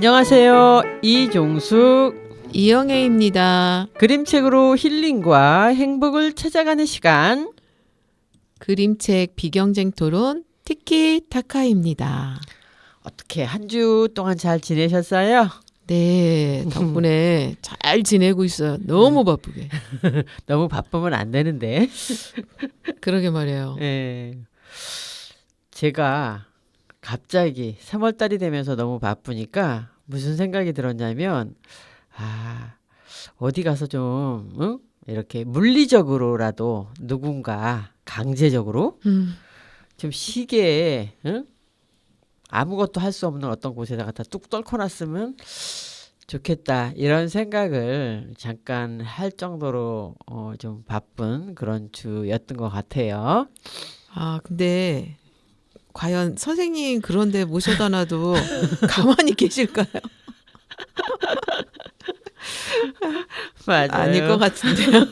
안녕하세요. 이종숙 이영애입니다. 그림책으로 힐링과 행복을 찾아가는 시간. 그림책 비경쟁 토론 티키타카입니다. 어떻게 한 주 동안 잘 지내셨어요? 네, 덕분에 잘 지내고 있어요. 너무 바쁘게. 너무 바쁘면 안 되는데. 그러게 말이에요. 예. 제가 갑자기 3월 달이 되면서 너무 바쁘니까 무슨 생각이 들었냐면 어디 가서 좀 응? 이렇게 물리적으로라도 누군가 강제적으로 좀 쉬게 응? 아무것도 할 수 없는 어떤 곳에다가 다 뚝 떨궈 놨으면 좋겠다 이런 생각을 잠깐 할 정도로 좀 바쁜 그런 주였던 것 같아요. 근데 과연 선생님 그런데 모셔다 놔도 가만히 계실까요? 맞아요. 아닐 것 같은데요.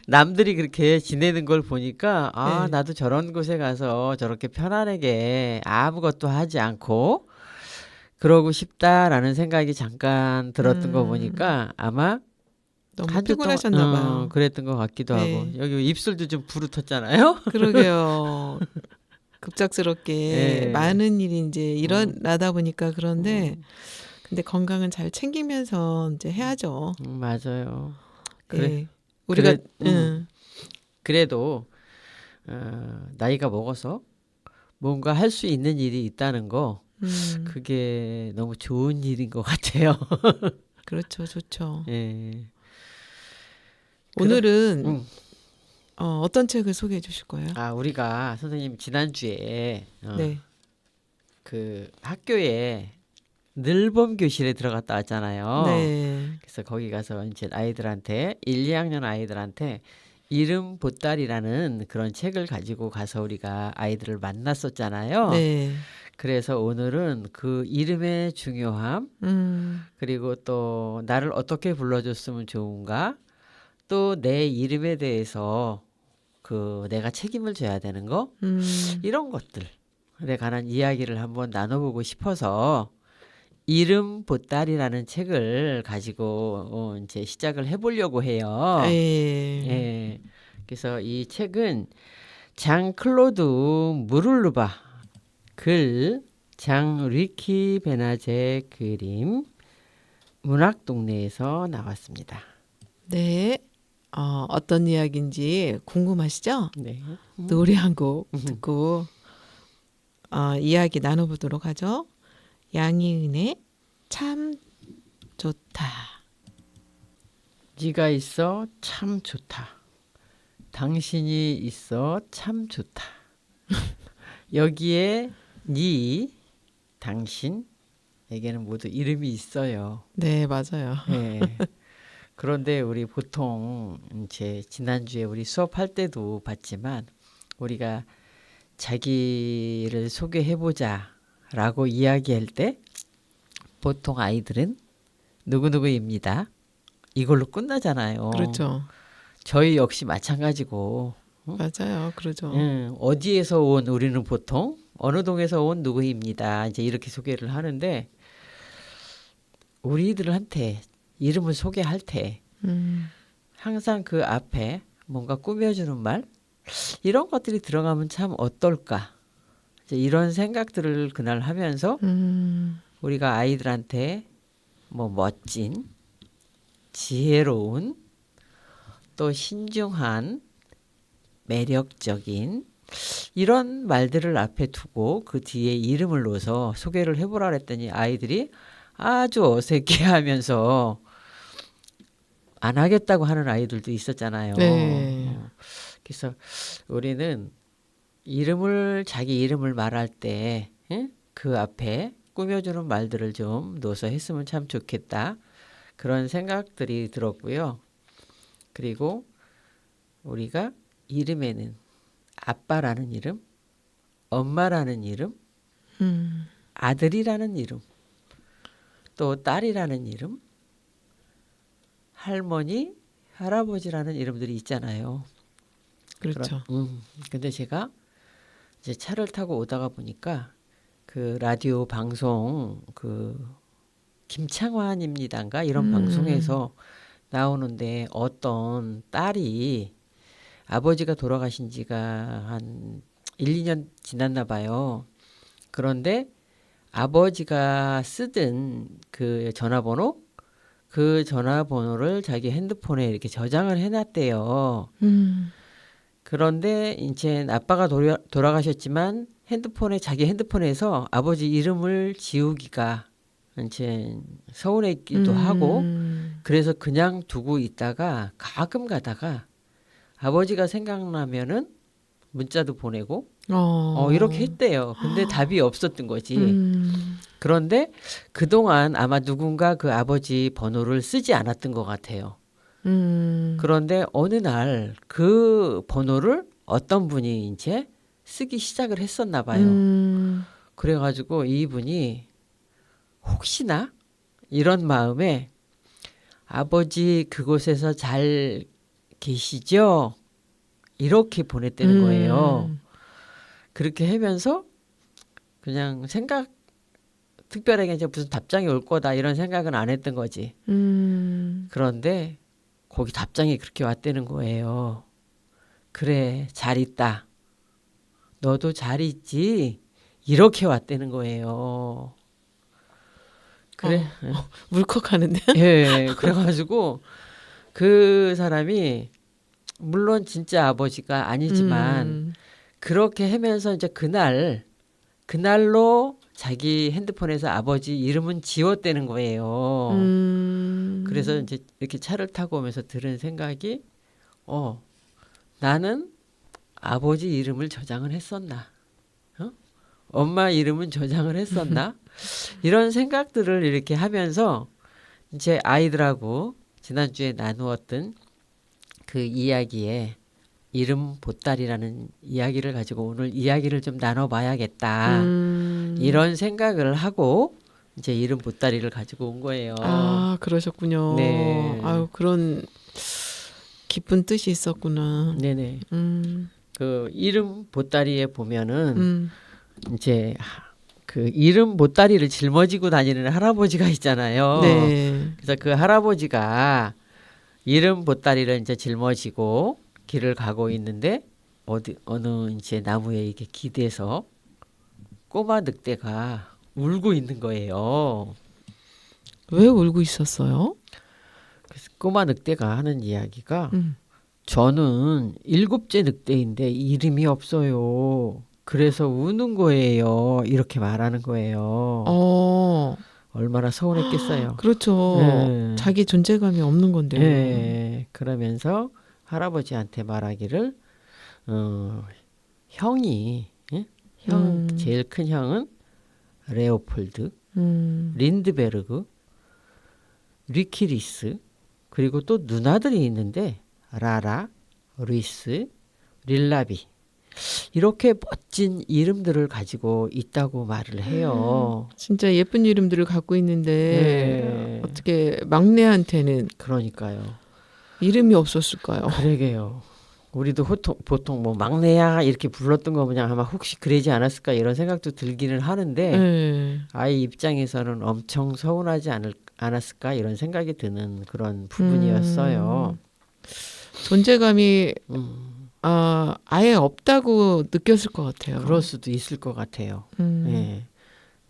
남들이 그렇게 지내는 걸 보니까 네. 나도 저런 곳에 가서 저렇게 편안하게 아무것도 하지 않고 그러고 싶다라는 생각이 잠깐 들었던 거 보니까 아마 너무 한 주 동안 피곤하셨나 봐요. 그랬던 것 같기도 하고 네, 여기 입술도 좀 부르텄잖아요. 그러게요. 급작스럽게 예. 많은 일이 이제 음, 일어나다 보니까 그런데 음, 근데 건강은 잘 챙기면서 이제 해야죠. 맞아요. 그래, 예. 우리가 그래, 그래도 나이가 먹어서 뭔가 할 수 있는 일이 있다는 거, 음, 그게 너무 좋은 일인 것 같아요. 그렇죠, 좋죠. 예. 그럼, 오늘은 음. 어떤 책을 소개해 주실 거예요? 우리가 선생님 지난주에 네, 그 학교에 늘봄 교실에 들어갔다 왔잖아요. 네, 그래서 거기 가서 이제 아이들한테 1, 2학년 아이들한테 이름 보따리라는 그런 책을 가지고 가서 우리가 아이들을 만났었잖아요. 네, 그래서 오늘은 그 이름의 중요함, 음, 그리고 또 나를 어떻게 불러줬으면 좋은가, 또 내 이름에 대해서 그 내가 책임을 져야 되는 거, 음, 이런 것들에 관한 이야기를 한번 나눠보고 싶어서 이름 보따리라는 책을 가지고 이제 시작을 해보려고 해요. 예, 예. 그래서 이 책은 장 클로드 무를루바 글, 장 리키 베나제 그림, 문학동네에서 나왔습니다. 네. 어떤 이야기인지 궁금하시죠? 네. 노래 한 곡 듣고 이야기 나눠보도록 하죠. 양희은의 참 좋다. 네가 있어 참 좋다. 당신이 있어 참 좋다. 여기에 네, 당신에게는 모두 이름이 있어요. 네, 맞아요. 예. 그런데 우리 보통 이제 지난주에 우리 수업할 때도 봤지만 우리가 자기를 소개해보자라고 이야기할 때 보통 아이들은 누구누구입니다. 이걸로 끝나잖아요. 그렇죠. 저희 역시 마찬가지고 맞아요. 그러죠. 어디에서 온 우리는 보통 어느 동에서 온 누구입니다. 이제 이렇게 소개를 하는데 우리들한테 이름을 소개할 때 음, 항상 그 앞에 뭔가 꾸며주는 말 이런 것들이 들어가면 참 어떨까 이제 이런 생각들을 그날 하면서 음, 우리가 아이들한테 뭐 멋진 지혜로운 또 신중한 매력적인 이런 말들을 앞에 두고 그 뒤에 이름을 넣어서 소개를 해보라 그랬더니 아이들이 아주 어색해하면서 안 하겠다고 하는 아이들도 있었잖아요. 네. 그래서 우리는 자기 이름을 말할 때 그 앞에 꾸며주는 말들을 좀 넣어서 했으면 참 좋겠다. 그런 생각들이 들었고요. 그리고 우리가 이름에는 아빠라는 이름, 엄마라는 이름, 음, 아들이라는 이름, 또 딸이라는 이름, 할머니, 할아버지라는 이름들이 있잖아요. 그렇죠. 근데 제가 이제 차를 타고 오다가 보니까 그 라디오 방송 그 김창완입니다인가 이런 방송에서 나오는데 어떤 딸이 아버지가 돌아가신 지가 한 1, 2년 지났나 봐요. 그런데 아버지가 쓰던 그 전화번호를 자기 핸드폰에 이렇게 저장을 해놨대요. 그런데 이제 아빠가 돌아가셨지만 자기 핸드폰에서 아버지 이름을 지우기가 이제 서운했기도 하고 그래서 그냥 두고 있다가 가끔 가다가 아버지가 생각나면은 문자도 보내고 이렇게 했대요. 근데 답이 없었던 거지. 그런데 그동안 아마 누군가 그 아버지 번호를 쓰지 않았던 것 같아요. 그런데 어느 날 그 번호를 어떤 분이 이제 쓰기 시작을 했었나 봐요. 그래가지고 이분이 혹시나 이런 마음에 아버지 그곳에서 잘 계시죠? 이렇게 보냈다는 거예요. 그렇게 하면서 그냥 특별하게 이제 무슨 답장이 올 거다 이런 생각은 안 했던 거지. 그런데 거기 답장이 그렇게 왔다는 거예요. 그래, 잘 있다. 너도 잘 있지? 이렇게 왔다는 거예요. 그래. 울컥하는데. 예, 그래가지고 그 사람이 물론 진짜 아버지가 아니지만 그렇게 하면서 이제 그날로 자기 핸드폰에서 아버지 이름은 지웠다는 거예요. 그래서 이제 이렇게 차를 타고 오면서 들은 생각이 나는 아버지 이름을 저장을 했었나? 엄마 이름은 저장을 했었나? 이런 생각들을 이렇게 하면서 이제 아이들하고 지난주에 나누었던 그 이야기에 이름 보따리라는 이야기를 가지고 오늘 이야기를 좀 나눠봐야겠다. 이런 생각을 하고 이제 이름 보따리를 가지고 온 거예요. 아, 그러셨군요. 네. 아유, 그런 깊은 뜻이 있었구나. 네네. 그 이름 보따리에 보면은 이제 그 이름 보따리를 짊어지고 다니는 할아버지가 있잖아요. 네. 그래서 그 할아버지가 이름 보따리를 이제 짊어지고 길을 가고 있는데 어느 이제 나무에 이렇게 기대서 꼬마 늑대가 울고 있는 거예요. 왜 울고 있었어요? 그래서 꼬마 늑대가 하는 이야기가 저는 7째 늑대인데 이름이 없어요. 그래서 우는 거예요. 이렇게 말하는 거예요. 얼마나 서운했겠어요. 그렇죠. 네. 자기 존재감이 없는 건데요. 네. 그러면서 할아버지한테 말하기를 형이 예? 제일 큰 형은 레오폴드, 린드베르그, 리키리스 그리고 또 누나들이 있는데 라라, 루이스, 릴라비 이렇게 멋진 이름들을 가지고 있다고 말을 해요. 진짜 예쁜 이름들을 갖고 있는데 어떻게 막내한테는 그러니까요. 이름이 없었을까요? 그러게요. 우리도 보통 뭐 막내야 이렇게 불렀던 거 그냥 아마 혹시 그러지 않았을까 이런 생각도 들기는 하는데 아이 입장에서는 엄청 서운하지 않았을까 이런 생각이 드는 그런 부분이었어요. 존재감이 아예 없다고 느꼈을 것 같아요. 그럴 수도 있을 것 같아요. 예.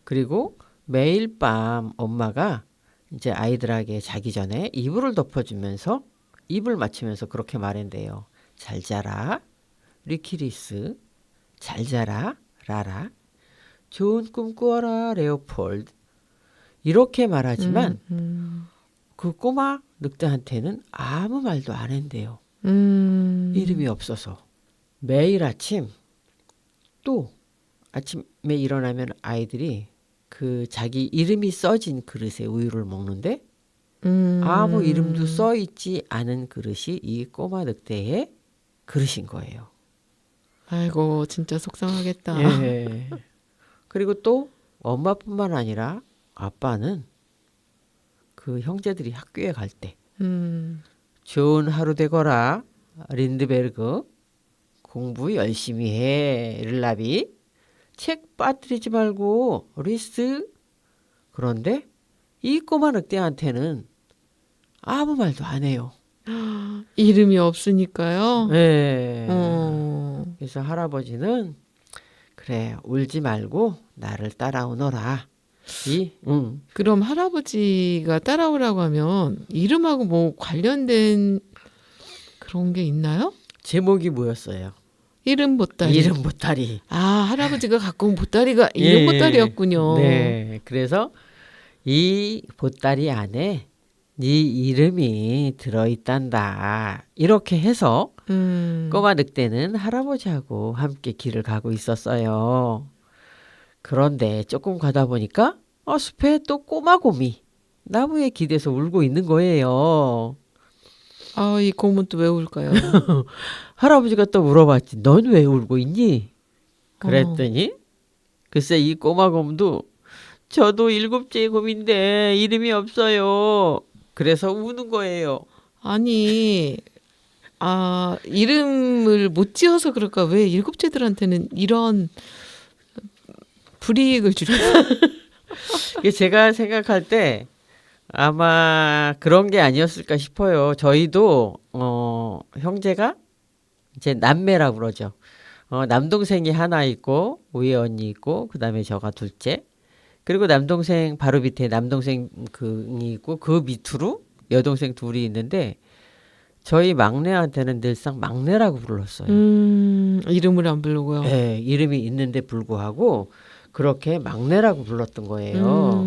그리고 매일 밤 엄마가 이제 아이들에게 자기 전에 이불을 덮어주면서 입을 맞추면서 그렇게 말한대요. 잘 자라 리키리스, 잘 자라 라라, 좋은 꿈 꾸어라 레오폴드 이렇게 말하지만 그 꼬마 늑대한테는 아무 말도 안 한대요. 이름이 없어서. 매일 아침 또 아침에 일어나면 아이들이 그 자기 이름이 써진 그릇에 우유를 먹는데 아무 이름도 써 있지 않은 그릇이 이 꼬마 늑대의 그릇인 거예요. 아이고 진짜 속상하겠다. 예. 그리고 또 엄마뿐만 아니라 아빠는 그 형제들이 학교에 갈 때 좋은 하루 되거라 린드베르그 공부 열심히 해 릴라비 책 빠뜨리지 말고 리스트. 그런데 이 꼬마 늑대한테는 아무 말도 안 해요. 이름이 없으니까요. 네. 그래서 그래서 할아버지는 그래 울지 말고 나를 따라오너라. 그럼 할아버지가 따라오라고 하면 이름하고 뭐 관련된 그런 게 있나요? 제목이 뭐였어요? 이름 보따리. 이름 보따리. 아, 할아버지가 갖고 온 보따리가 이름 보따리였군요. 네. 그래서 이 보따리 안에 네 이름이 들어있단다. 이렇게 해서 꼬마 늑대는 할아버지하고 함께 길을 가고 있었어요. 그런데 조금 가다 보니까 숲에 또 꼬마 곰이 나무에 기대서 울고 있는 거예요. 아, 이 곰은 또 왜 울까요? 할아버지가 또 물어봤지. 넌 왜 울고 있니? 그랬더니 글쎄 이 꼬마 곰도 저도 7째 곰인데 이름이 없어요. 그래서 우는 거예요. 아니, 이름을 못 지어서 그럴까? 왜 7째들한테는 이런 불이익을 주죠? 이게 제가 생각할 때 아마 그런 게 아니었을까 싶어요. 저희도 형제가 이제 남매라고 그러죠. 남동생이 하나 있고 위에 언니 있고 그다음에 저가 둘째. 그리고 남동생 바로 밑에 남동생이 있고 그 밑으로 여동생 둘이 있는데 저희 막내한테는 늘상 막내라고 불렀어요. 이름을 안 부르고요. 네, 이름이 있는데 불구하고 그렇게 막내라고 불렀던 거예요.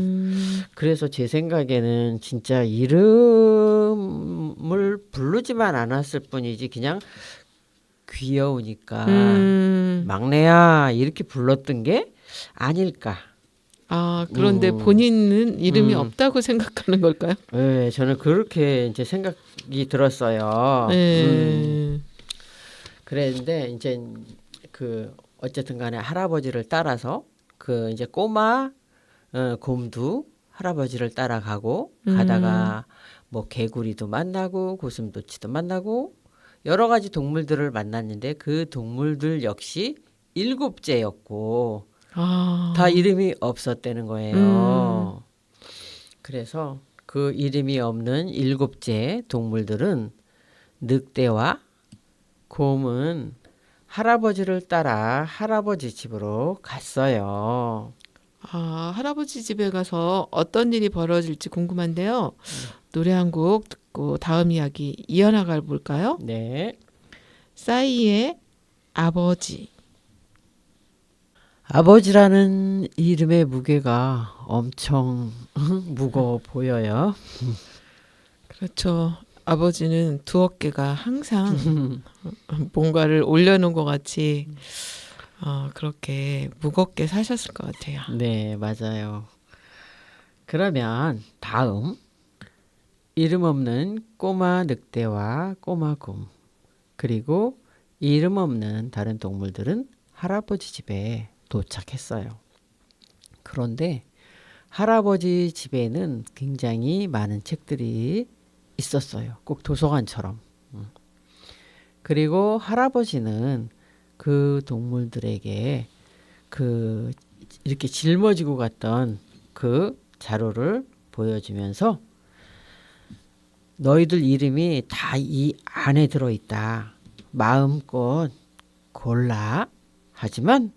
그래서 제 생각에는 진짜 이름을 부르지만 않았을 뿐이지 그냥 귀여우니까 막내야 이렇게 불렀던 게 아닐까. 아, 그런데 본인은 이름이 없다고 생각하는 걸까요? 네, 저는 그렇게 이제 생각이 들었어요. 네. 그랬는데 이제 어쨌든 간에 할아버지를 따라서 이제 꼬마 곰도 할아버지를 따라가고 가다가 뭐 개구리도 만나고 고슴도치도 만나고 여러 가지 동물들을 만났는데 그 동물들 역시 7째였고 다 이름이 없었다는 거예요. 그래서 그 이름이 없는 7째 동물들은 늑대와 곰은 할아버지를 따라 할아버지 집으로 갔어요. 아, 할아버지 집에 가서 어떤 일이 벌어질지 궁금한데요. 노래 한 곡 듣고 다음 이야기 이어나가 볼까요? 네. 싸이의 아버지. 아버지라는 이름의 무게가 엄청 무거워 보여요. 그렇죠. 아버지는 두 어깨가 항상 뭔가를 올려놓은 것 같이 그렇게 무겁게 사셨을 것 같아요. 네, 맞아요. 그러면 다음 이름 없는 꼬마 늑대와 꼬마 곰 그리고 이름 없는 다른 동물들은 할아버지 집에 도착했어요. 그런데 할아버지 집에는 굉장히 많은 책들이 있었어요. 꼭 도서관처럼. 그리고 할아버지는 그 동물들에게 이렇게 짊어지고 갔던 그 자료를 보여주면서 너희들 이름이 다 이 안에 들어있다. 마음껏 골라. 하지만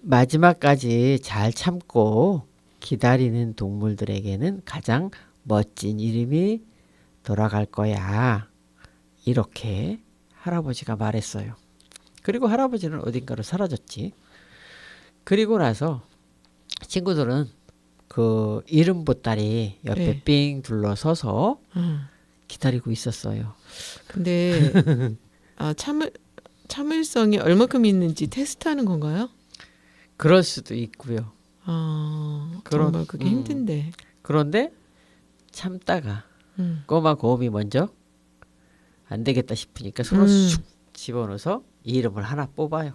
마지막까지 잘 참고 기다리는 동물들에게는 가장 멋진 이름이 돌아갈 거야. 이렇게 할아버지가 말했어요. 그리고 할아버지는 어딘가로 사라졌지. 그리고 나서 친구들은 그 이름 보따리 옆에 삥 둘러서서 기다리고 있었어요. 근데 참을성이 얼마큼 있는지 테스트하는 건가요? 그럴 수도 있고요. 정말 그게 힘든데. 그런데 참다가 꼬마 곰이 먼저 안 되겠다 싶으니까 손을 쑥 집어넣어서 이름을 하나 뽑아요.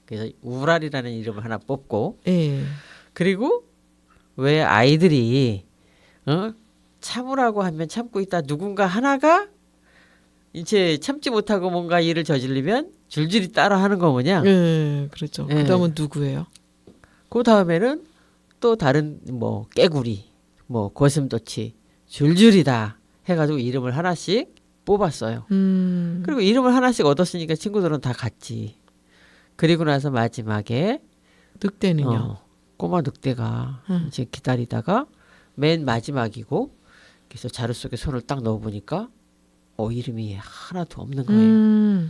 그래서 우랄이라는 이름을 하나 뽑고 그리고 왜 아이들이 참으라고 하면 참고 있다 누군가 하나가 이제 참지 못하고 뭔가 일을 저지르면 줄줄이 따라 하는 거 뭐냐. 네, 그렇죠. 예. 그다음은 누구예요? 그 다음에는 또 다른 뭐 깨구리, 뭐 고슴도치 줄줄이 다 해가지고 이름을 하나씩 뽑았어요. 그리고 이름을 하나씩 얻었으니까 친구들은 다 갔지. 그리고 나서 마지막에 늑대는요? 꼬마 늑대가 이제 기다리다가 맨 마지막이고 그래서 자루 속에 손을 딱 넣어보니까 이름이 하나도 없는 거예요.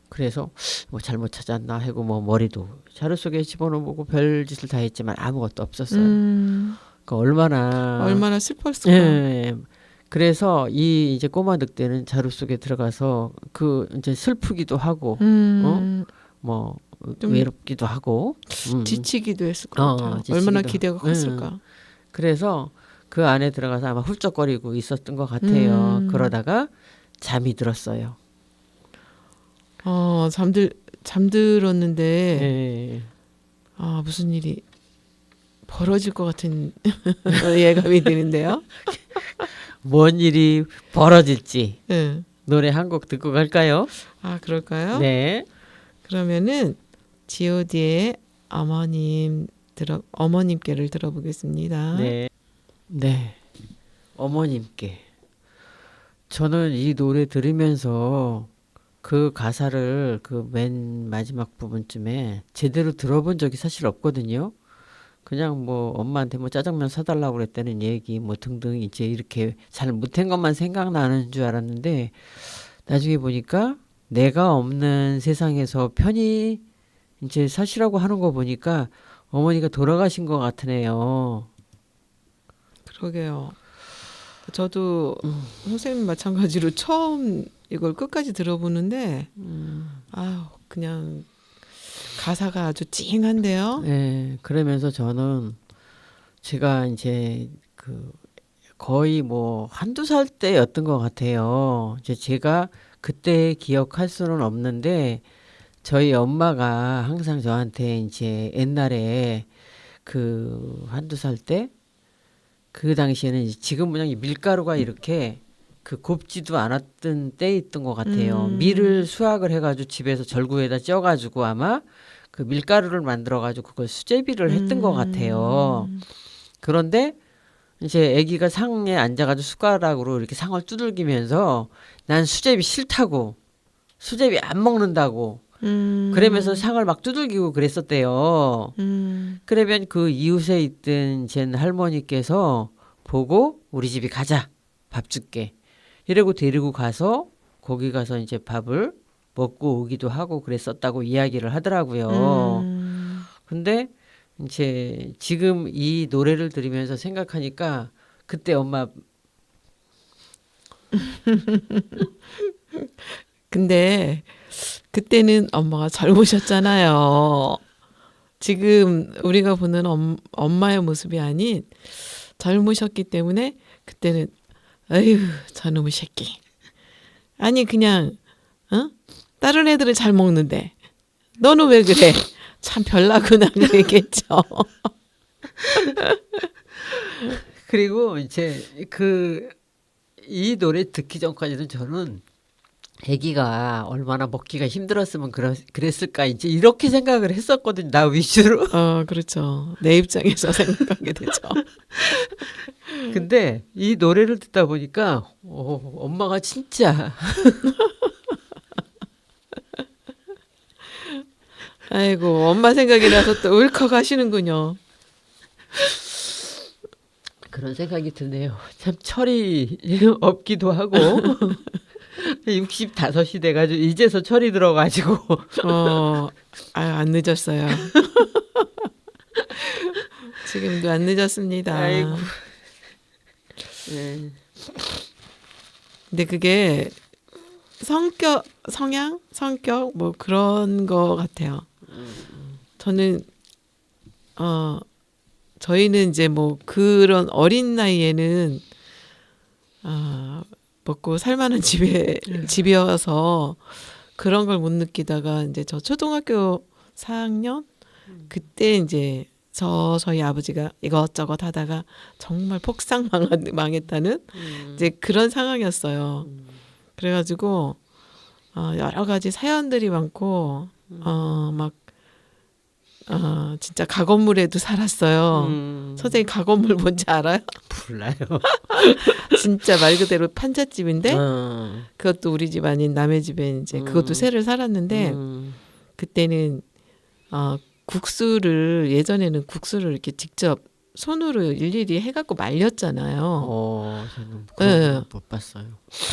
그래서 뭐 잘못 찾았나 하고 뭐 머리도 자루 속에 집어넣어보고 별짓을 다 했지만 아무것도 없었어요. 그러니까 얼마나 슬펐을까. 예. 그래서 이 이제 꼬마 늑대는 자루 속에 들어가서 그 이제 슬프기도 하고 뭐 좀 외롭기도 하고 지치기도 했을 것 같아요. 지치기도 얼마나 하고. 기대가 컸을까. 그래서 그 안에 들어가서 아마 훌쩍거리고 있었던 것 같아요. 그러다가 잠이 들었어요. 잠들었는데 예. 무슨 일이 벌어질 것 같은 예감이 드는데요. 뭔 일이 벌어질지 네. 노래 한 곡 듣고 갈까요? 그럴까요? 네. 그러면은 G.O.D의 어머님께를 들어보겠습니다. 네. 네. 어머님께. 저는 이 노래 들으면서 그 가사를 그 맨 마지막 부분쯤에 제대로 들어본 적이 사실 없거든요. 그냥 뭐 엄마한테 뭐 짜장면 사달라고 그랬다는 얘기 뭐 등등 이제 이렇게 잘 못한 것만 생각나는 줄 알았는데 나중에 보니까 내가 없는 세상에서 편히 이제 사시라고 하는 거 보니까 어머니가 돌아가신 것 같으네요. 그러게요. 저도 선생님 마찬가지로 처음 이걸 끝까지 들어보는데 그냥 가사가 아주 찡한데요. 네, 그러면서 저는 제가 이제 그 거의 뭐 한두 살 때였던 것 같아요. 이제 제가 그때 기억할 수는 없는데 저희 엄마가 항상 저한테 이제 옛날에 그 한두 살 때 그 당시에는 지금 그냥 밀가루가 이렇게 그 곱지도 않았던 때 있던 것 같아요. 밀을 수확을 해가지고 집에서 절구에다 쪄가지고 아마 그 밀가루를 만들어가지고 그걸 수제비를 했던 것 같아요. 그런데 이제 아기가 상에 앉아가지고 숟가락으로 이렇게 상을 두들기면서 난 수제비 싫다고 수제비 안 먹는다고 그러면서 상을 막 두들기고 그랬었대요. 그러면 그 이웃에 있던 제 할머니께서 보고 우리 집에 가자 밥 줄게 이러고 데리고 가서 거기 가서 이제 밥을 먹고 오기도 하고 그랬었다고 이야기를 하더라고요. 근데 이제 지금 이 노래를 들으면서 생각하니까 그때 엄마 근데 그때는 엄마가 젊으셨잖아요. 지금 우리가 보는 엄마의 모습이 아닌 젊으셨기 때문에 그때는 아유 저놈의 새끼. 아니 그냥 다른 애들은 잘 먹는데 너는 왜 그래? 참 별나구나 그랬겠죠. 그리고 이제 이 노래 듣기 전까지는 저는 아기가 얼마나 먹기가 힘들었으면 그랬을까 이제 이렇게 생각을 했었거든요. 나 위주로. 그렇죠. 내 입장에서 생각하게 되죠. 근데 이 노래를 듣다 보니까 엄마가 진짜 아이고 엄마 생각이 나서 또 울컥하시는군요. 그런 생각이 드네요. 참 철이 없기도 하고 65이 돼가지고 이제서 철이 들어가지고 안 늦었어요. 지금도 안 늦었습니다. 아이고. 네. 근데 그게 성격 뭐 그런 거 같아요. 저는 저희는 이제 뭐 그런 어린 나이에는 먹고 살만한 집이어서 그런 걸 못 느끼다가 이제 저 초등학교 4학년 그때 이제 저희 아버지가 이것저것 하다가 정말 폭삭 망했다는 이제 그런 상황이었어요. 그래가지고 여러 가지 사연들이 많고 막 진짜 가건물에도 살았어요. 선생님 가건물 뭔지 알아요? 몰라요. 진짜 말 그대로 판잣집인데 그것도 우리 집 아닌 남의 집에 이제 그것도 새를 살았는데 그때는 국수를 예전에는 국수를 이렇게 직접 손으로 일일이 해갖고 말렸잖아요. 저는 그건 못 봤어요.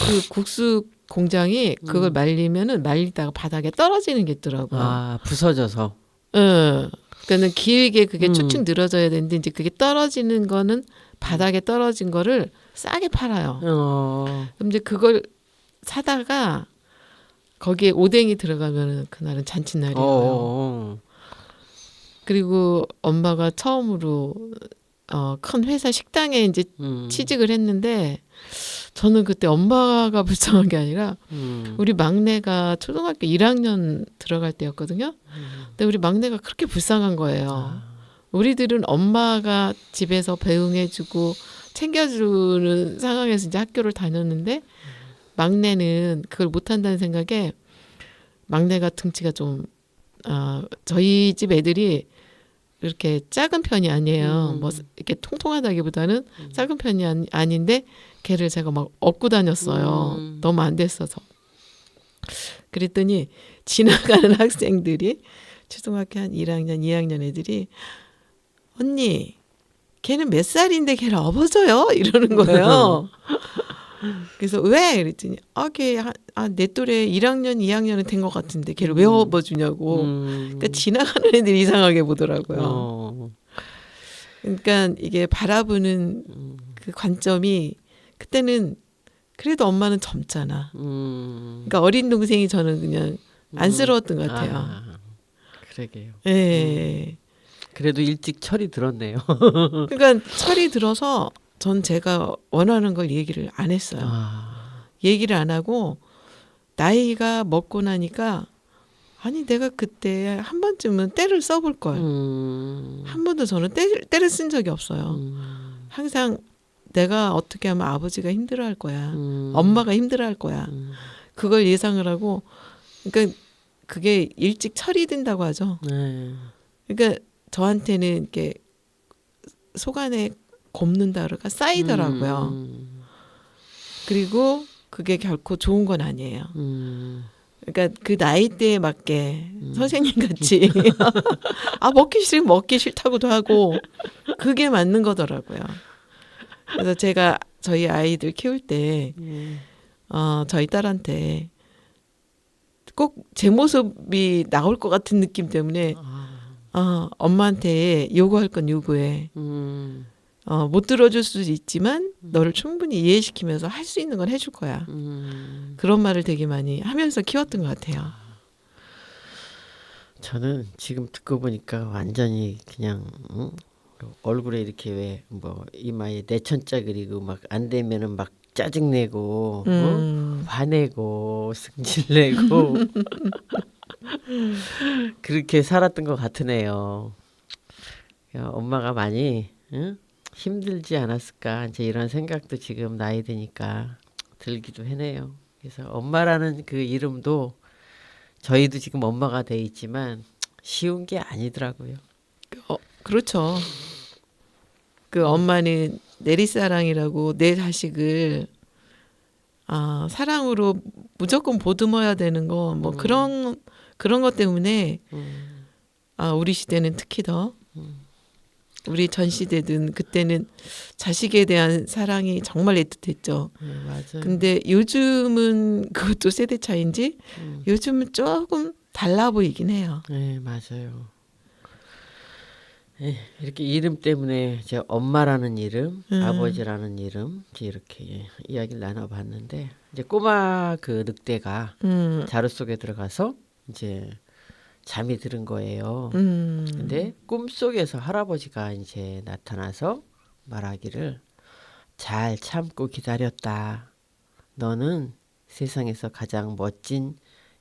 그 국수 공장이 그걸 말리면은 말리다가 바닥에 떨어지는 게 있더라고요. 부서져서. 그러니까는 길게 그게 쭉쭉 늘어져야 되는데 이제 그게 떨어지는 거는 바닥에 떨어진 거를 싸게 팔아요. 그럼 이제 그걸 사다가 거기에 오뎅이 들어가면은 그날은 잔칫날이에요. 그리고 엄마가 처음으로 큰 회사 식당에 이제 취직을 했는데 저는 그때 엄마가 불쌍한 게 아니라 우리 막내가 초등학교 1학년 들어갈 때였거든요. 근데 우리 막내가 그렇게 불쌍한 거예요. 우리들은 엄마가 집에서 배웅해주고 챙겨주는 상황에서 이제 학교를 다녔는데 막내는 그걸 못한다는 생각에 막내가 등치가 좀 저희 집 애들이 이렇게 작은 편이 아니에요. 뭐 이렇게 통통하다기보다는 작은 편이 아닌데 걔를 제가 막 업고 다녔어요. 너무 안 됐어서. 그랬더니 지나가는 학생들이 초등학교 한 1학년, 2학년 애들이 언니 걔는 몇 살인데 걔를 업어줘요? 이러는 거예요. 그래서 왜? 그랬더니 걔 내 또래 1학년, 2학년은 된 것 같은데 걔를 왜 업어주냐고. 그러니까 지나가는 애들이 이상하게 보더라고요. 그러니까 이게 바라보는 그 관점이 그때는 그래도 엄마는 젊잖아. 그러니까 어린 동생이 저는 그냥 안쓰러웠던 것 같아요. 그러게요. 예. 그래도 일찍 철이 들었네요. 그러니까 철이 들어서 전 제가 원하는 걸 얘기를 안 했어요. 얘기를 안 하고 나이가 먹고 나니까 아니 내가 그때 한 번쯤은 때를 써볼 걸. 한 번도 저는 때를 쓴 적이 없어요. 항상 내가 어떻게 하면 아버지가 힘들어할 거야. 엄마가 힘들어할 거야. 그걸 예상을 하고 그러니까 그게 일찍 철이 든다고 하죠. 그러니까 저한테는 이렇게 속 안에 곱는다 그럴까 쌓이더라고요. 그리고 그게 결코 좋은 건 아니에요. 그러니까 그 나이대에 맞게 선생님 같이 먹기 싫으면 먹기 싫다고도 하고 그게 맞는 거더라고요. 그래서 제가 저희 아이들 키울 때 저희 딸한테 꼭 제 모습이 나올 것 같은 느낌 때문에 엄마한테 요구할 건 요구해. 못 들어줄 수도 있지만 너를 충분히 이해시키면서 할 수 있는 건 해줄 거야. 그런 말을 되게 많이 하면서 키웠던 것 같아요. 저는 지금 듣고 보니까 완전히 그냥 얼굴에 이렇게 왜 뭐 이마에 내천자 그리고 막 안 되면은 막 짜증내고 화내고 승질내고 그렇게 살았던 것 같으네요. 엄마가 많이 힘들지 않았을까 이제 이런 생각도 지금 나이 드니까 들기도 하네요. 그래서 엄마라는 그 이름도 저희도 지금 엄마가 돼 있지만 쉬운 게 아니더라고요. 그렇죠. 그 엄마는 내리사랑이라고 내 자식을 사랑으로 무조건 보듬어야 되는 거 뭐 그런 것 때문에 우리 시대는 특히 더 우리 전 시대든 그때는 자식에 대한 사랑이 정말 애틋했죠. 맞아요. 근데 요즘은 그것도 세대 차이인지 요즘은 조금 달라 보이긴 해요. 네, 맞아요. 이렇게 이름 때문에 제 엄마라는 이름, 아버지라는 이름 이렇게 이야기를 나눠봤는데 이제 꼬마 그 늑대가 자루 속에 들어가서 이제 잠이 들은 거예요. 근데 꿈속에서 할아버지가 이제 나타나서 말하기를 잘 참고 기다렸다. 너는 세상에서 가장 멋진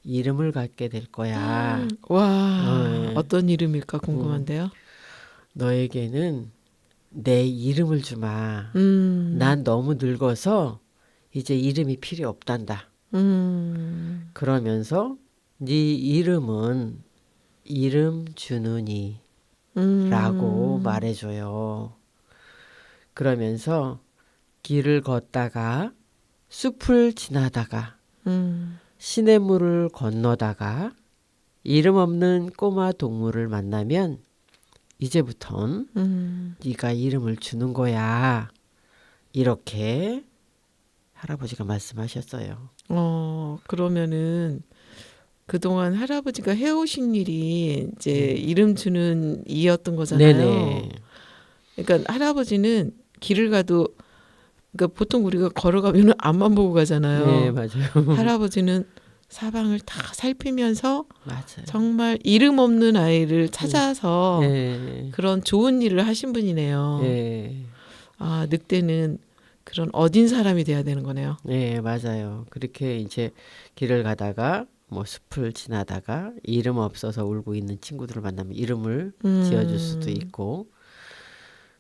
이름을 갖게 될 거야. 와, 어떤 이름일까 궁금한데요. 너에게는 내 이름을 주마. 난 너무 늙어서 이제 이름이 필요 없단다. 그러면서 네 이름은 이름 주느니 라고 말해줘요. 그러면서 길을 걷다가 숲을 지나다가 시냇물을 건너다가 이름 없는 꼬마 동물을 만나면 이제부턴 네가 이름을 주는 거야. 이렇게 할아버지가 말씀하셨어요. 그러면은 그동안 할아버지가 해오신 일이 이제 이름 주는 이였던 거잖아요. 네네. 그러니까 할아버지는 길을 가도 그러니까 보통 우리가 걸어가면 앞만 보고 가잖아요. 네, 맞아요. 할아버지는 사방을 다 살피면서 맞아요. 정말 이름 없는 아이를 찾아서 네. 그런 좋은 일을 하신 분이네요. 네. 아, 늑대는 그런 어딘 사람이 돼야 되는 거네요. 네, 맞아요. 그렇게 이제 길을 가다가 뭐 숲을 지나다가 이름 없어서 울고 있는 친구들을 만나면 이름을 지어줄 수도 있고,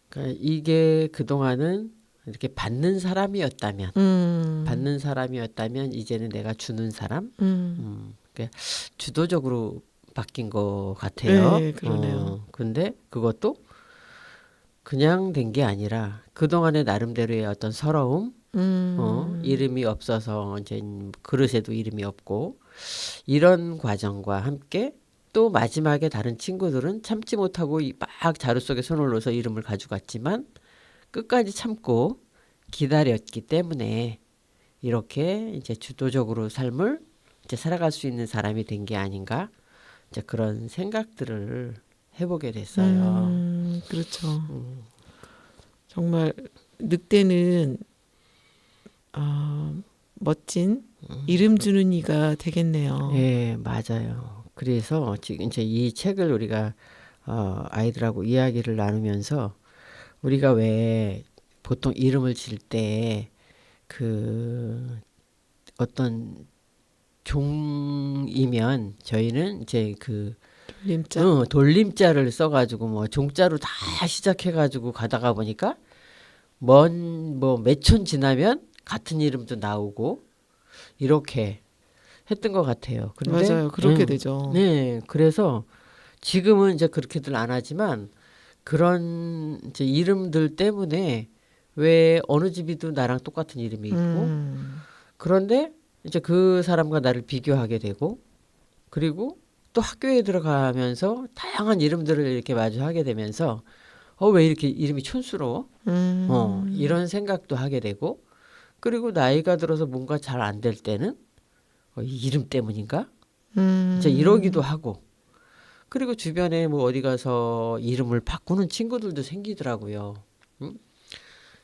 그러니까 이게 그동안은 이렇게 받는 사람이었다면 이제는 내가 주는 사람, 그러니까 주도적으로 바뀐 것 같아요. 네, 그러네요. 근데 그것도 그냥 된 게 아니라 그동안의 나름대로의 어떤 서러움, 이름이 없어서 이제 그릇에도 이름이 없고 이런 과정과 함께 또 마지막에 다른 친구들은 참지 못하고 막 자루 속에 손을 넣어서 이름을 가져갔지만 끝까지 참고 기다렸기 때문에 이렇게 이제 주도적으로 삶을 이제 살아갈 수 있는 사람이 된 게 아닌가 이제 그런 생각들을 해보게 됐어요. 그렇죠. 정말 늑대는 멋진 이름 주는 이가 되겠네요. 예, 맞아요. 그래서 지금 이제 이 책을 우리가 아이들하고 이야기를 나누면서 우리가 왜 보통 이름을 질 때 그 어떤 종이면 저희는 이제 그 돌림자. 돌림자를 써가지고 뭐 종자로 다 시작해가지고 가다가 보니까 뭐 몇 촌 지나면 같은 이름도 나오고 이렇게 했던 것 같아요. 근데 맞아요. 그렇게 되죠. 네, 그래서 지금은 이제 그렇게들 안 하지만 그런 이제 이름들 때문에 왜 어느 집이도 나랑 똑같은 이름이 있고 그런데 이제 그 사람과 나를 비교하게 되고 그리고 또 학교에 들어가면서 다양한 이름들을 이렇게 마주하게 되면서 왜 이렇게 이름이 촌스러워? 이런 생각도 하게 되고 그리고 나이가 들어서 뭔가 잘 안 될 때는 이 이름 때문인가? 이제 이러기도 하고 그리고 주변에 뭐 어디 가서 이름을 바꾸는 친구들도 생기더라고요. 응?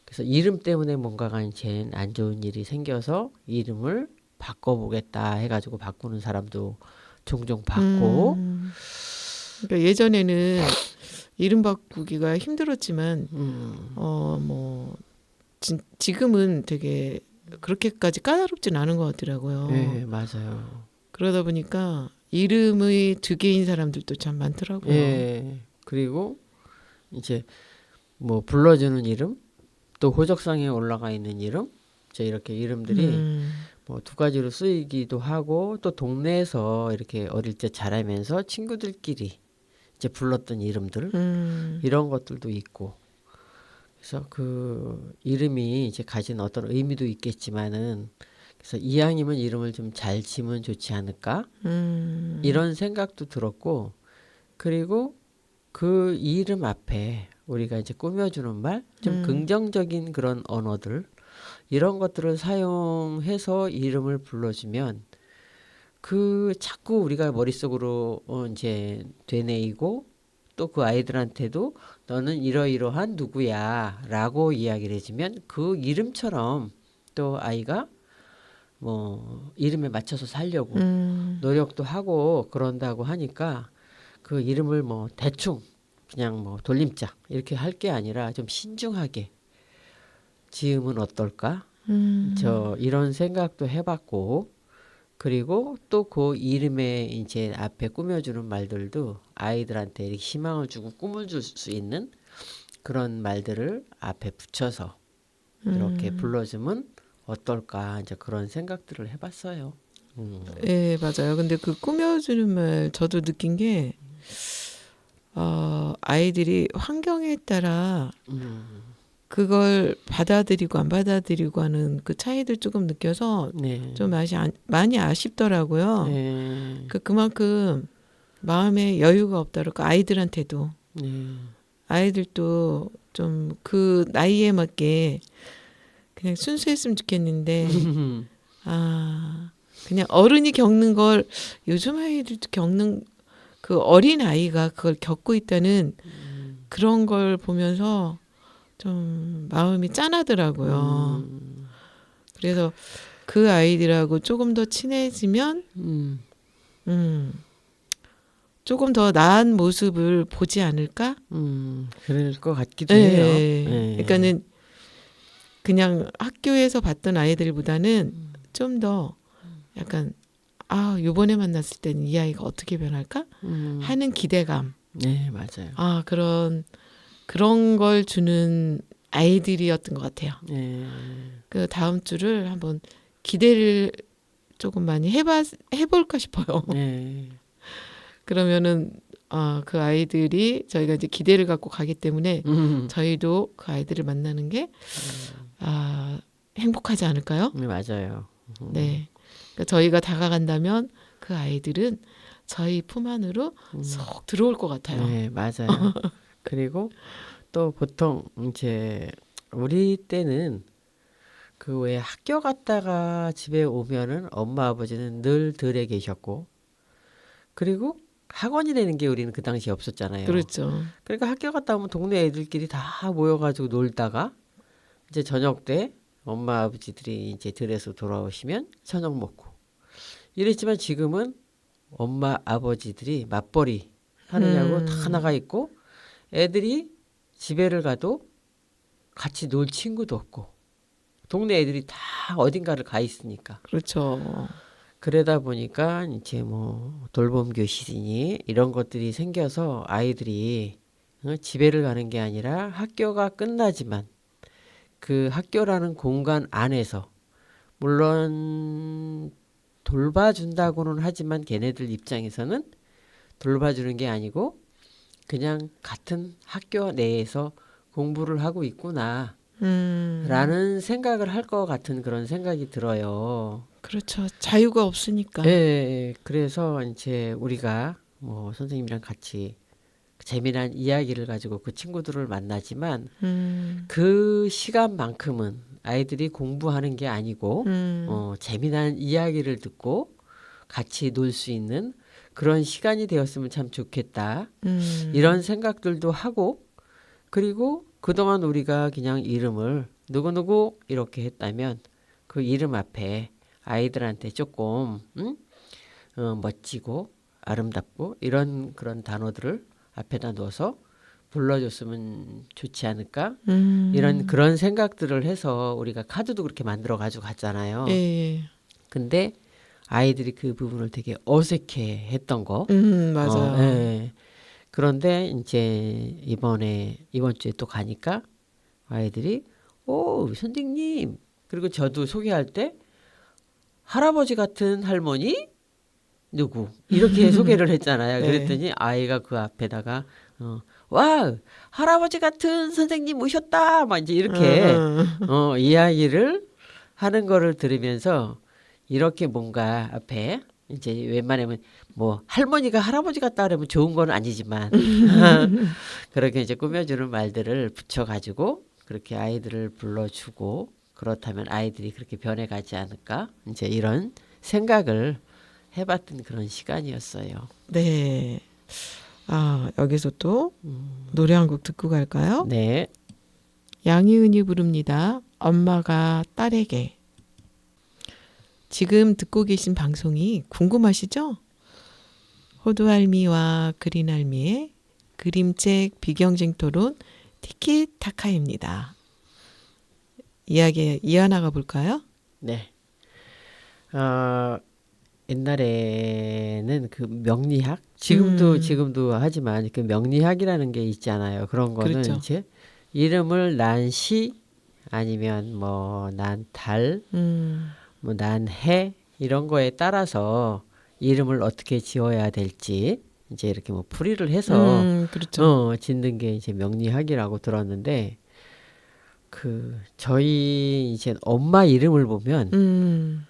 그래서 이름 때문에 뭔가가 이제 안 좋은 일이 생겨서 이름을 바꿔보겠다 해가지고 바꾸는 사람도 종종 봤고, 그러니까 예전에는 이름 바꾸기가 힘들었지만 뭐 지금은 되게 그렇게까지 까다롭진 않은 것 같더라고요. 네, 맞아요. 그러다 보니까 이름의 두 개인 사람들도 참 많더라고요. 예, 그리고 이제 뭐 불러주는 이름, 또 호적상에 올라가 있는 이름, 이제 이렇게 이름들이 뭐 두 가지로 쓰이기도 하고 또 동네에서 이렇게 어릴 때 자라면서 친구들끼리 이제 불렀던 이름들 이런 것들도 있고 그래서 그 이름이 이제 가진 어떤 의미도 있겠지만은 그래서 이왕이면 이름을 좀 잘 지으면 좋지 않을까 이런 생각도 들었고 그리고 그 이름 앞에 우리가 이제 꾸며주는 말 좀 긍정적인 그런 언어들 이런 것들을 사용해서 이름을 불러주면 그 자꾸 우리가 머릿속으로 이제 되뇌이고 또 그 아이들한테도 너는 이러이러한 누구야 라고 이야기를 해주면 그 이름처럼 또 아이가 뭐 이름에 맞춰서 살려고 노력도 하고 그런다고 하니까 그 이름을 뭐 대충 그냥 뭐 돌림자 이렇게 할 게 아니라 좀 신중하게 지으면 어떨까? 저 이런 생각도 해봤고 그리고 또 그 이름에 이제 앞에 꾸며주는 말들도 아이들한테 이렇게 희망을 주고 꿈을 줄 수 있는 그런 말들을 앞에 붙여서 이렇게 불러주면 어떨까 이제 그런 생각들을 해봤어요. 네, 맞아요. 근데 그 꾸며주는 말 저도 느낀 게 아이들이 환경에 따라 그걸 받아들이고 안 받아들이고 하는 그 차이들 조금 느껴서 네. 좀 많이 아쉽더라고요. 네. 그만큼 마음에 여유가 없다 그럴까 아이들한테도 네. 아이들도 좀 그 나이에 맞게 그냥 순수했으면 좋겠는데 그냥 어른이 겪는 걸 요즘 아이들도 겪는 그 어린 아이가 그걸 겪고 있다는 그런 걸 보면서 좀 마음이 짠하더라고요. 그래서 그 아이들하고 조금 더 친해지면 조금 더 나은 모습을 보지 않을까? 그럴 것 같기도 네. 해요. 그러니까는 그냥 학교에서 봤던 아이들보다는 좀 더 약간 요번에 만났을 때는 이 아이가 어떻게 변할까? 하는 기대감. 네, 맞아요. 그런 걸 주는 아이들이었던 것 같아요. 네. 그 다음 주를 한번 기대를 조금 많이 해볼까 싶어요. 네. 그러면은 그 아이들이 저희가 이제 기대를 갖고 가기 때문에 저희도 그 아이들을 만나는 게 행복하지 않을까요? 네, 맞아요. 네. 그러니까 저희가 다가간다면 그 아이들은 저희 품 안으로 쏙 들어올 것 같아요. 네, 맞아요. 그리고 또 보통 이제 우리 때는 그 왜 학교 갔다가 집에 오면은 엄마 아버지는 늘 들에 계셨고 그리고 학원이라는 게 우리는 그 당시에 없었잖아요. 그렇죠. 그러니까 학교 갔다 오면 동네 애들끼리 다 모여가지고 놀다가 이제 저녁 때 엄마 아버지들이 이제 들에서 돌아오시면 저녁 먹고 이랬지만 지금은 엄마 아버지들이 맞벌이 하느냐고 다 나가 있고 애들이 집에를 가도 같이 놀 친구도 없고 동네 애들이 다 어딘가를 가 있으니까 그렇죠. 그러다 보니까 이제 뭐 돌봄 교실이니 이런 것들이 생겨서 아이들이 집에를 가는 게 아니라 학교가 끝나지만 그 학교라는 공간 안에서 물론 돌봐준다고는 하지만 걔네들 입장에서는 돌봐주는 게 아니고 그냥 같은 학교 내에서 공부를 하고 있구나 라는 생각을 할 것 같은 그런 생각이 들어요. 그렇죠. 자유가 없으니까. 예, 그래서 이제 우리가 뭐 선생님이랑 같이 재미난 이야기를 가지고 그 친구들을 만나지만 그 시간만큼은 아이들이 공부하는 게 아니고 재미난 이야기를 듣고 같이 놀 수 있는 그런 시간이 되었으면 참 좋겠다. 이런 생각들도 하고 그리고 그동안 우리가 그냥 이름을 누구누구 이렇게 했다면 그 이름 앞에 아이들한테 조금 멋지고 아름답고 이런 그런 단어들을 앞에다 넣어서 불러줬으면 좋지 않을까? 이런 그런 생각들을 해서 우리가 카드도 그렇게 만들어 가지고 갔잖아요. 예. 근데 아이들이 그 부분을 되게 어색해 했던 거. 맞아요. 예. 그런데 이제 이번 주에 또 가니까 아이들이 오, 선생님. 그리고 저도 소개할 때 할아버지 같은 할머니 누구 이렇게 소개를 했잖아요. 네. 그랬더니 아이가 그 앞에다가 와 할아버지 같은 선생님 오셨다 막 이제 이렇게 이야기를 하는 거를 들으면서 이렇게 뭔가 앞에 이제 웬만하면 뭐 할머니가 할아버지 같다 그러면 좋은 건 아니지만 그렇게 이제 꾸며주는 말들을 붙여가지고 그렇게 아이들을 불러주고 그렇다면 아이들이 그렇게 변해가지 않을까 이제 이런 생각을 해봤던 그런 시간이었어요. 네. 여기서 또 노래 한 곡 듣고 갈까요? 네. 양희은이 부릅니다. 엄마가 딸에게. 지금 듣고 계신 방송이 궁금하시죠? 호두할미와 그린할미의 그림책 비경쟁 토론 티키타카입니다. 이야기 이어나가 볼까요? 네. 옛날에는 그 명리학 지금도 하지만 그 명리학이라는 게 있잖아요. 그런 거는 그렇죠. 이제 이름을 난 시 아니면 뭐 난 달, 뭐 난 해 이런 거에 따라서 이름을 어떻게 지어야 될지 이제 이렇게 뭐 풀이를 해서 그렇죠. 짓는 게 이제 명리학이라고 들었는데 그 저희 이제 엄마 이름을 보면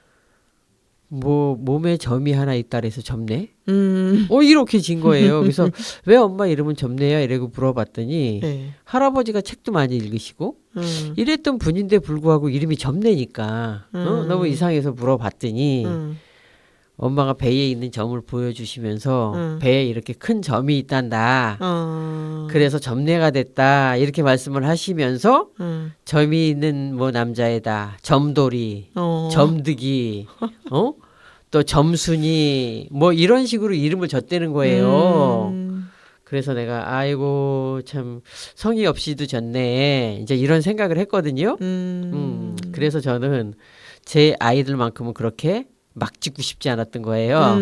뭐 몸에 점이 하나 있다 그래서 점례? 이렇게 진 거예요. 그래서 왜 엄마 이름은 점례야? 이러고 물어봤더니 네. 할아버지가 책도 많이 읽으시고 이랬던 분인데 불구하고 이름이 점례니까 너무 이상해서 물어봤더니 엄마가 배에 있는 점을 보여주시면서 배에 이렇게 큰 점이 있단다. 그래서 점례가 됐다. 이렇게 말씀을 하시면서 점이 있는 뭐 남자애다. 점돌이, 점득이, 또 점순이 뭐 이런 식으로 이름을 졌다는 거예요. 그래서 내가 아이고 참 성의 없이도 졌네. 이제 이런 생각을 했거든요. 그래서 저는 제 아이들만큼은 그렇게 막 짓고 싶지 않았던 거예요.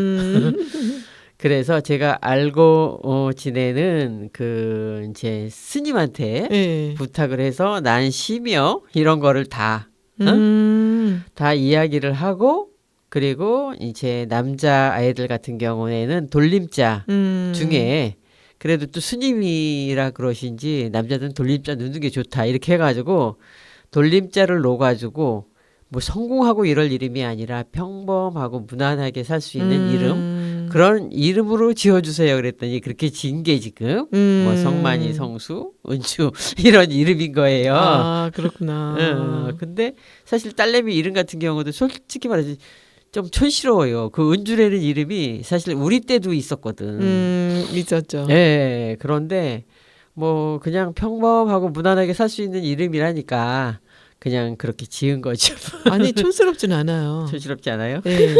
그래서 제가 알고 지내는 그 이제 스님한테 네. 부탁을 해서 난 시며 이런 거를 다 이야기를 하고 그리고 이제 남자 아이들 같은 경우에는 돌림자 중에 그래도 또 스님이라 그러신지 남자들은 돌림자 넣는 게 좋다 이렇게 해가지고 돌림자를 놓아가지고 뭐 성공하고 이럴 이름이 아니라 평범하고 무난하게 살 수 있는 이름 그런 이름으로 지어주세요 그랬더니 그렇게 지은 게 지금 뭐 성만이 성수 은주 이런 이름인 거예요. 아 그렇구나. 근데 사실 딸내미 이름 같은 경우도 솔직히 말해서 좀 촌스러워요. 그 은주라는 이름이 사실 우리 때도 있었거든. 있었죠. 예. 그런데 뭐 그냥 평범하고 무난하게 살 수 있는 이름이라니까 그냥 그렇게 지은 거죠. 아니 촌스럽진 않아요. 촌스럽지 않아요? 네.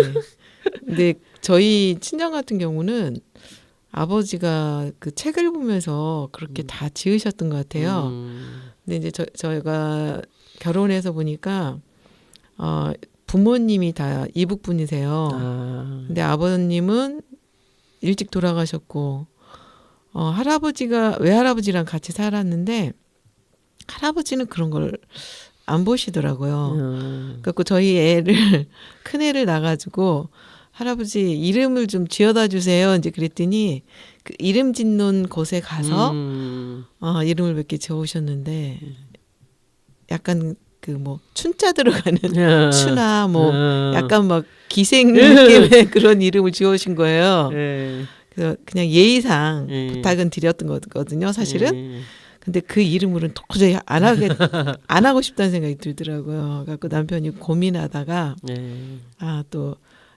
근데 저희 친정 같은 경우는 아버지가 그 책을 보면서 그렇게 다 지으셨던 것 같아요. 근데 이제 저희가 결혼해서 보니까 부모님이 다 이북 분이세요. 근데 아버님은 일찍 돌아가셨고 할아버지가 외할아버지랑 같이 살았는데 할아버지는 그런 걸 안 보시더라고요. 그래서 저희 큰 애를 낳아가지고 할아버지 이름을 좀 지어다 주세요. 이제 그랬더니 그 이름 짓는 곳에 가서 이름을 몇 개 지어오셨는데 약간 그 뭐 춘자 들어가는 추나 뭐 약간 막 기생 느낌의 그런 이름을 지어오신 거예요. 그래서 그냥 예의상 부탁은 드렸던 거거든요, 사실은. 근데 그 이름으로는 도저히 안 하고 싶다는 생각이 들더라고요. 그래서 남편이 고민하다가 또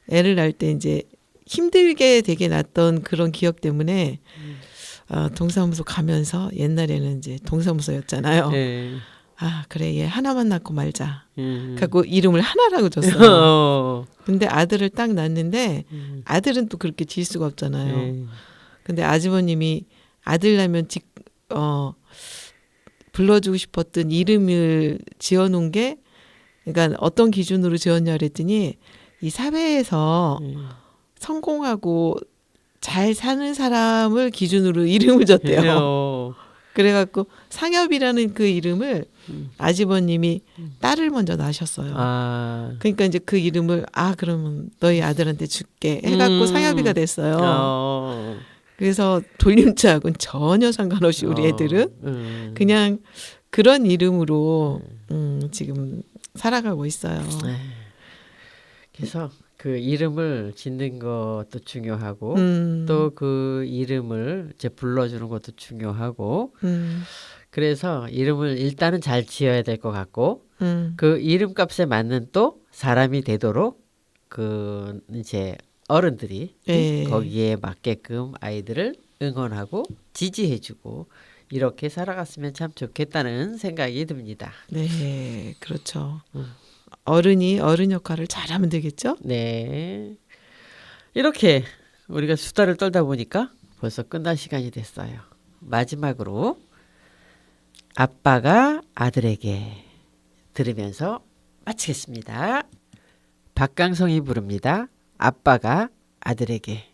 애를 낳을 때 이제 힘들게 되게 낳았던 그런 기억 때문에 동사무소 가면서 옛날에는 이제 동사무소였잖아요. 그래 얘 하나만 낳고 말자. 갖고 이름을 하나라고 줬어요. 근데 아들을 딱 낳았는데 아들은 또 그렇게 지을 수가 없잖아요. 근데 아주버님이 아들 낳으면 불러주고 싶었던 이름을 지어놓은 게 그러니까 어떤 기준으로 지었냐 그랬더니 이 사회에서 성공하고 잘 사는 사람을 기준으로 이름을 줬대요. 그래갖고 상엽이라는 그 이름을 아주버님이 딸을 먼저 낳으셨어요. 그러니까 이제 그 이름을 그러면 너희 아들한테 줄게 해갖고 상엽이가 됐어요. 그래서 돌림자하고는 전혀 상관없이 우리 애들은 그냥 그런 이름으로 지금 살아가고 있어요. 그래서 그 이름을 짓는 것도 중요하고 또 그 이름을 이제 불러주는 것도 중요하고 그래서 이름을 일단은 잘 지어야 될 것 같고 그 이름값에 맞는 또 사람이 되도록 그 이제 어른들이 거기에 맞게끔 아이들을 응원하고 지지해주고 이렇게 살아갔으면 참 좋겠다는 생각이 듭니다. 네, 그렇죠. 어른이 어른 역할을 잘하면 되겠죠? 네. 이렇게 우리가 수다를 떨다 보니까 벌써 끝날 시간이 됐어요. 마지막으로 아빠가 아들에게 들으면서 마치겠습니다. 박강성이 부릅니다. 아빠가 아들에게.